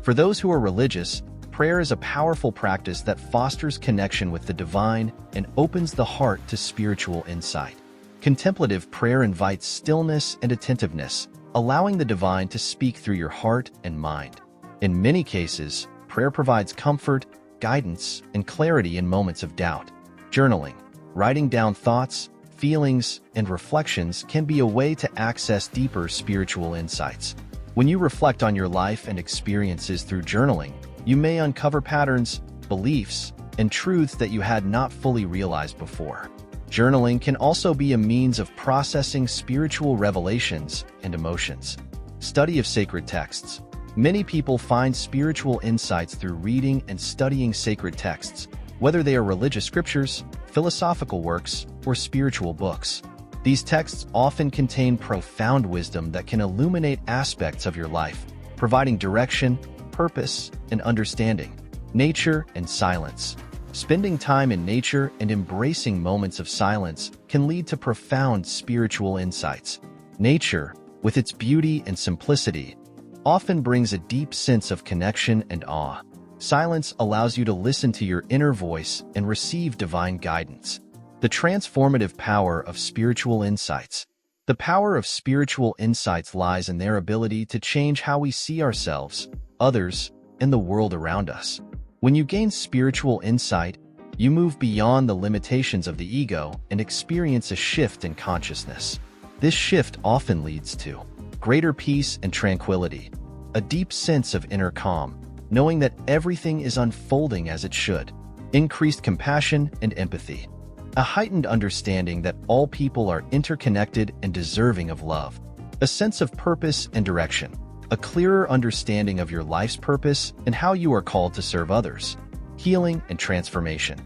For those who are religious, prayer is a powerful practice that fosters connection with the divine and opens the heart to spiritual insight. Contemplative prayer invites stillness and attentiveness, allowing the divine to speak through your heart and mind. In many cases, prayer provides comfort, guidance, and clarity in moments of doubt. Journaling, writing down thoughts, feelings, and reflections can be a way to access deeper spiritual insights. When you reflect on your life and experiences through journaling, you may uncover patterns, beliefs, and truths that you had not fully realized before. Journaling can also be a means of processing spiritual revelations and emotions. Study of sacred texts. Many people find spiritual insights through reading and studying sacred texts, whether they are religious scriptures, philosophical works, or spiritual books. These texts often contain profound wisdom that can illuminate aspects of your life, providing direction, purpose, and understanding. Nature and silence. Spending time in nature and embracing moments of silence can lead to profound spiritual insights. Nature, with its beauty and simplicity, often brings a deep sense of connection and awe. Silence allows you to listen to your inner voice and receive divine guidance. The transformative power of spiritual insights. The power of spiritual insights lies in their ability to change how we see ourselves, others, and the world around us. When you gain spiritual insight, you move beyond the limitations of the ego and experience a shift in consciousness. This shift often leads to greater peace and tranquility, a deep sense of inner calm, knowing that everything is unfolding as it should, increased compassion and empathy, a heightened understanding that all people are interconnected and deserving of love, a sense of purpose and direction, a clearer understanding of your life's purpose and how you are called to serve others, healing and transformation.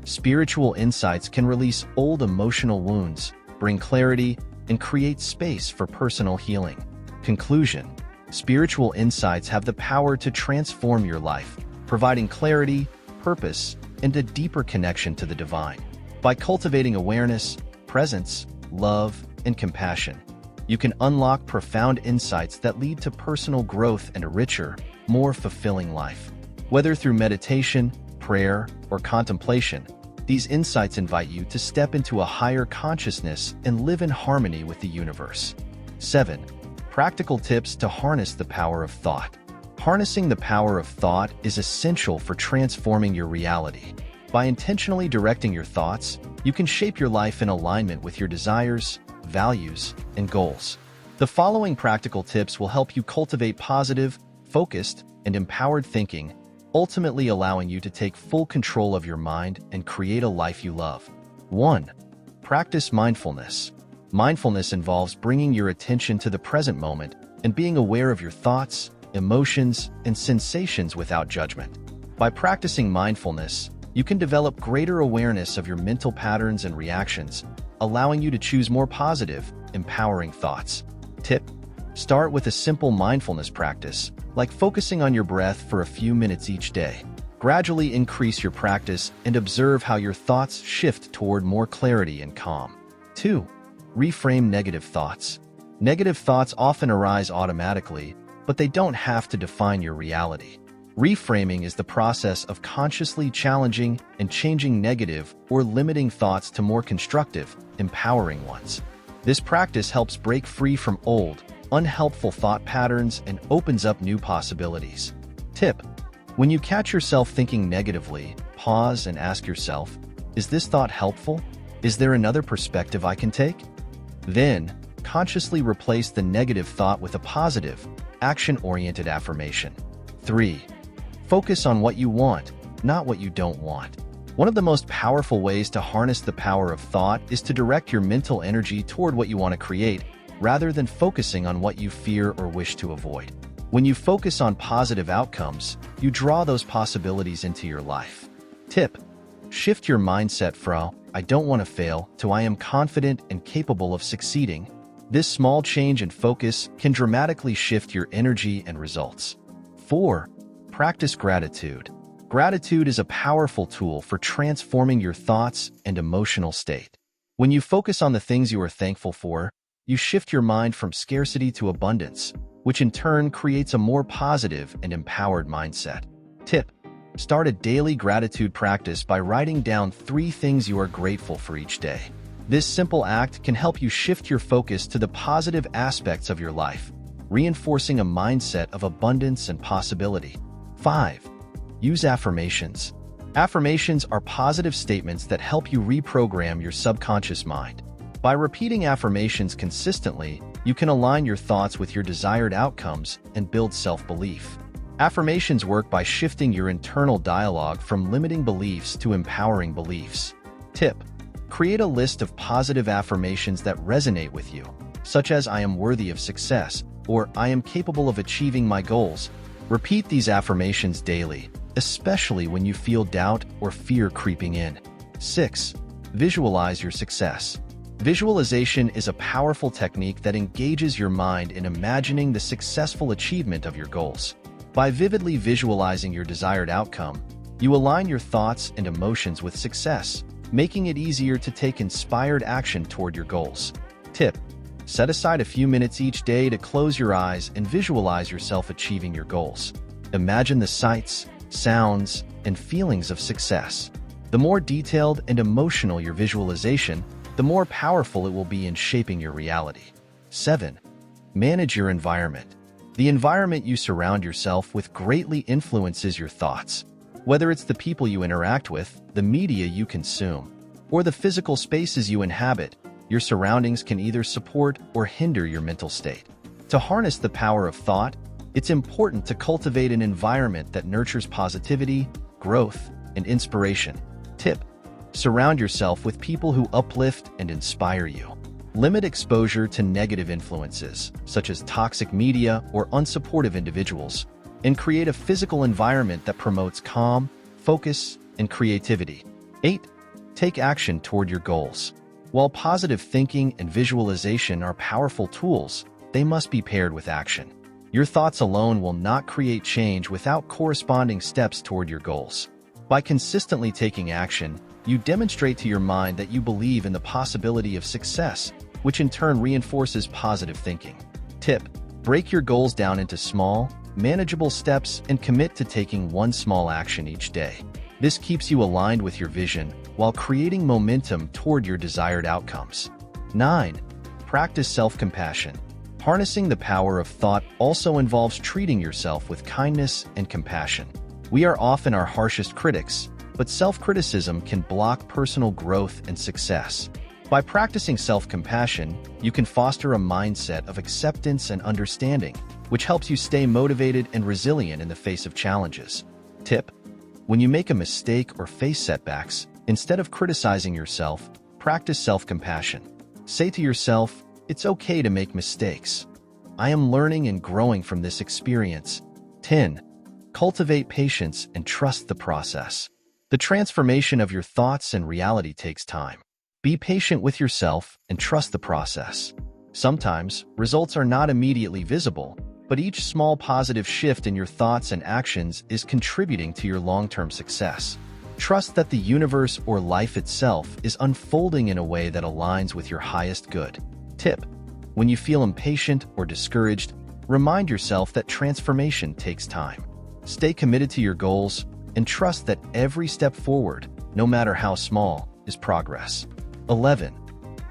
Spiritual insights can release old emotional wounds, bring clarity, and create space for personal healing. Conclusion: spiritual insights have the power to transform your life, providing clarity, purpose, and a deeper connection to the divine. By cultivating awareness, presence, love, and compassion, you can unlock profound insights that lead to personal growth and a richer, more fulfilling life. Whether through meditation, prayer, or contemplation, these insights invite you to step into a higher consciousness and live in harmony with the universe. 7. Practical tips to harness the power of thought. Harnessing the power of thought is essential for transforming your reality. By intentionally directing your thoughts, you can shape your life in alignment with your desires, values, and goals. The following practical tips will help you cultivate positive, focused, and empowered thinking, ultimately allowing you to take full control of your mind and create a life you love. 1. Practice mindfulness. Mindfulness involves bringing your attention to the present moment and being aware of your thoughts, emotions, and sensations without judgment. By practicing mindfulness, you can develop greater awareness of your mental patterns and reactions, allowing you to choose more positive, empowering thoughts. Tip: start with a simple mindfulness practice, like focusing on your breath for a few minutes each day. Gradually increase your practice and observe how your thoughts shift toward more clarity and calm. 2. Reframe negative thoughts. Negative thoughts often arise automatically, but they don't have to define your reality. Reframing is the process of consciously challenging and changing negative or limiting thoughts to more constructive, empowering ones. This practice helps break free from old, unhelpful thought patterns and opens up new possibilities. Tip: when you catch yourself thinking negatively, pause and ask yourself, is this thought helpful? Is there another perspective I can take? Then, consciously replace the negative thought with a positive, action-oriented affirmation. 3. Focus on what you want, not what you don't want. One of the most powerful ways to harness the power of thought is to direct your mental energy toward what you want to create, rather than focusing on what you fear or wish to avoid. When you focus on positive outcomes, you draw those possibilities into your life. Tip: shift your mindset from "I don't want to fail" to "I am confident and capable of succeeding." This small change in focus can dramatically shift your energy and results. 4. Practice gratitude. Gratitude is a powerful tool for transforming your thoughts and emotional state. When you focus on the things you are thankful for, you shift your mind from scarcity to abundance, which in turn creates a more positive and empowered mindset. Tip: start a daily gratitude practice by writing down 3 things you are grateful for each day. This simple act can help you shift your focus to the positive aspects of your life, reinforcing a mindset of abundance and possibility. 5. Use affirmations. Affirmations are positive statements that help you reprogram your subconscious mind. By repeating affirmations consistently, you can align your thoughts with your desired outcomes and build self-belief. Affirmations work by shifting your internal dialogue from limiting beliefs to empowering beliefs. Tip: create a list of positive affirmations that resonate with you, such as "I am worthy of success" or "I am capable of achieving my goals." Repeat these affirmations daily, especially when you feel doubt or fear creeping in. 6. Visualize your success. Visualization is a powerful technique that engages your mind in imagining the successful achievement of your goals. By vividly visualizing your desired outcome, you align your thoughts and emotions with success, making it easier to take inspired action toward your goals. Tip: set aside a few minutes each day to close your eyes and visualize yourself achieving your goals. Imagine the sights, sounds, and feelings of success. The more detailed and emotional your visualization, the more powerful it will be in shaping your reality. 7. Manage your environment. The environment you surround yourself with greatly influences your thoughts. Whether it's the people you interact with, the media you consume, or the physical spaces you inhabit, your surroundings can either support or hinder your mental state. To harness the power of thought, it's important to cultivate an environment that nurtures positivity, growth, and inspiration. Tip: surround yourself with people who uplift and inspire you. Limit exposure to negative influences, such as toxic media or unsupportive individuals, and create a physical environment that promotes calm, focus, and creativity. 8. Take action toward your goals. While positive thinking and visualization are powerful tools, they must be paired with action. Your thoughts alone will not create change without corresponding steps toward your goals. By consistently taking action, you demonstrate to your mind that you believe in the possibility of success, which in turn reinforces positive thinking. Tip: break your goals down into small, manageable steps and commit to taking one small action each day. This keeps you aligned with your vision while creating momentum toward your desired outcomes. 9. Practice self-compassion. Harnessing the power of thought also involves treating yourself with kindness and compassion. We are often our harshest critics, but self-criticism can block personal growth and success. By practicing self-compassion, you can foster a mindset of acceptance and understanding, which helps you stay motivated and resilient in the face of challenges. Tip: when you make a mistake or face setbacks, instead of criticizing yourself, practice self-compassion. Say to yourself, "It's okay to make mistakes. I am learning and growing from this experience." 10. Cultivate patience and trust the process. The transformation of your thoughts and reality takes time. Be patient with yourself and trust the process. Sometimes, results are not immediately visible, but each small positive shift in your thoughts and actions is contributing to your long-term success. Trust that the universe or life itself is unfolding in a way that aligns with your highest good. Tip: when you feel impatient or discouraged, remind yourself that transformation takes time. Stay committed to your goals and trust that every step forward, no matter how small, is progress. 11.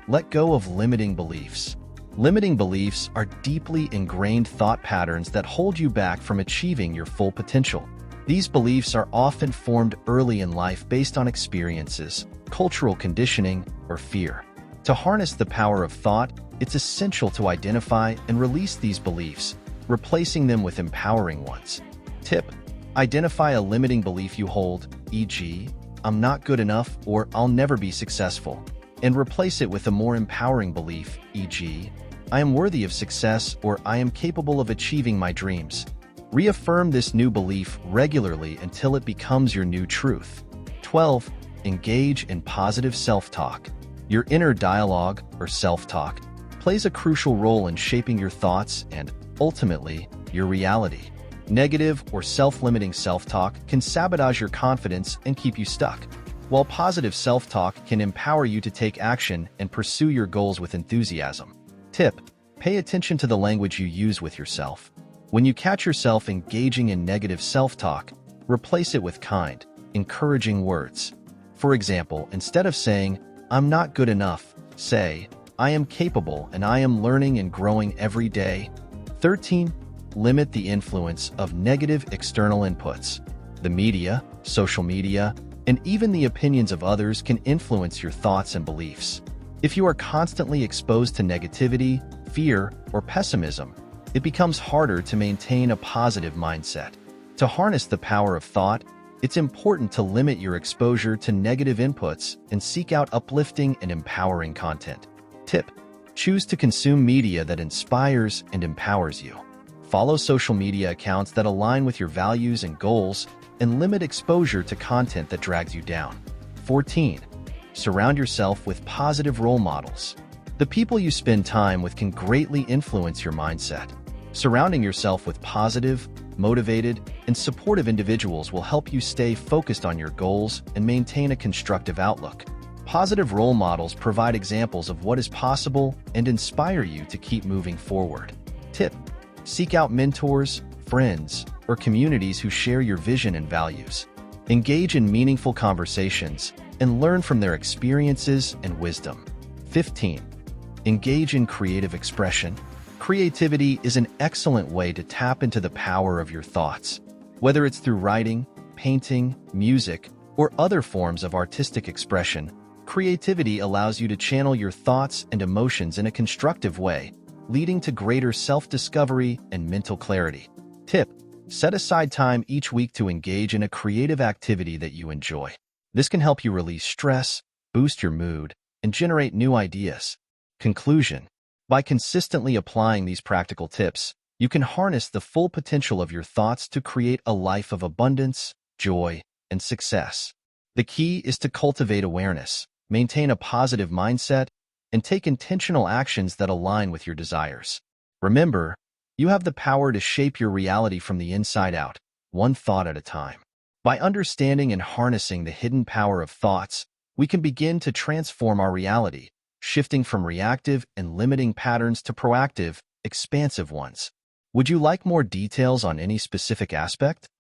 Let go of limiting beliefs. Limiting beliefs are deeply ingrained thought patterns that hold you back from achieving your full potential. These beliefs are often formed early in life based on experiences, cultural conditioning, or fear. To harness the power of thought, it's essential to identify and release these beliefs, replacing them with empowering ones. Tip: identify a limiting belief you hold, e.g., "I'm not good enough" or "I'll never be successful," and replace it with a more empowering belief, e.g., "I am worthy of success" or "I am capable of achieving my dreams." Reaffirm this new belief regularly until it becomes your new truth. 12. Engage in positive self-talk. Your inner dialogue, or self-talk, plays a crucial role in shaping your thoughts and, ultimately, your reality. Negative or self-limiting self-talk can sabotage your confidence and keep you stuck, while positive self-talk can empower you to take action and pursue your goals with enthusiasm. Tip: pay attention to the language you use with yourself. When you catch yourself engaging in negative self-talk, replace it with kind, encouraging words. For example, instead of saying, "I'm not good enough," say, "I am capable and I am learning and growing every day." 13. Limit the influence of negative external inputs. The media, social media, and even the opinions of others can influence your thoughts and beliefs. If you are constantly exposed to negativity, fear, or pessimism, it becomes harder to maintain a positive mindset. To harness the power of thought, it's important to limit your exposure to negative inputs and seek out uplifting and empowering content. Tip: choose to consume media that inspires and empowers you. Follow social media accounts that align with your values and goals, and limit exposure to content that drags you down. 14. Surround yourself with positive role models. The people you spend time with can greatly influence your mindset. Surrounding yourself with positive, motivated, and supportive individuals will help you stay focused on your goals and maintain a constructive outlook. Positive role models provide examples of what is possible and inspire you to keep moving forward. Tip: seek out mentors, friends, or communities who share your vision and values. Engage in meaningful conversations and learn from their experiences and wisdom. 15. Engage in creative expression. Creativity is an excellent way to tap into the power of your thoughts. Whether it's through writing, painting, music, or other forms of artistic expression, creativity allows you to channel your thoughts and emotions in a constructive way, leading to greater self-discovery and mental clarity. Tip: set aside time each week to engage in a creative activity that you enjoy. This can help you release stress, boost your mood, and generate new ideas. Conclusion: by consistently applying these practical tips, you can harness the full potential of your thoughts to create a life of abundance, joy, and success. The key is to cultivate awareness, maintain a positive mindset, and take intentional actions that align with your desires. Remember, you have the power to shape your reality from the inside out, one thought at a time. By understanding and harnessing the hidden power of thoughts, we can begin to transform our reality, shifting from reactive and limiting patterns to proactive, expansive ones. Would you like more details on any specific aspect?